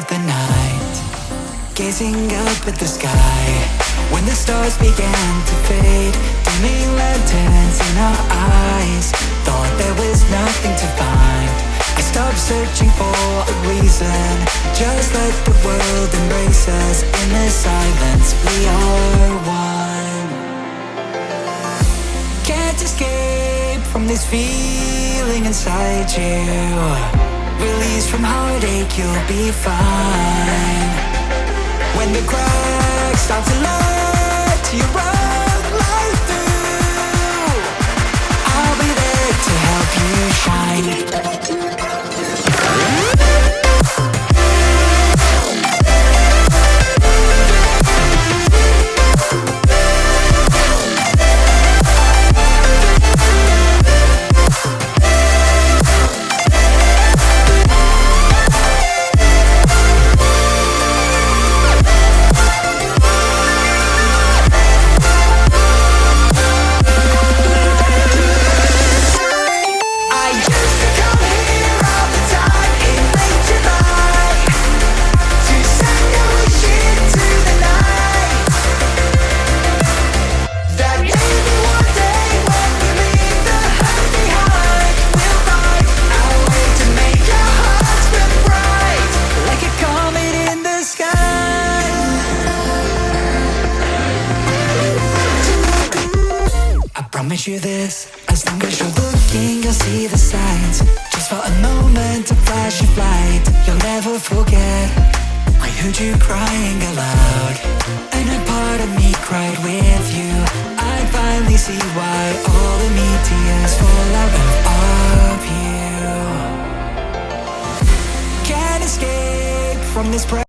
of the night, gazing up at the sky, when the stars began to fade, dimming lanterns in our eyes. Thought there was nothing to find. I stopped searching for a reason. Just let the world embrace us. In the silence we are one. Can't escape from this feeling inside you. Release from heartache, you'll be fine. When the cracks start to let you run right through, I'll be there to help you shine. Promise you this, as long as you're looking, you'll see the signs. Just for a moment, a flash of light, you'll never forget. I heard you crying aloud, and a part of me cried with you. I finally see why all the meteors fall out of you. Can't escape from this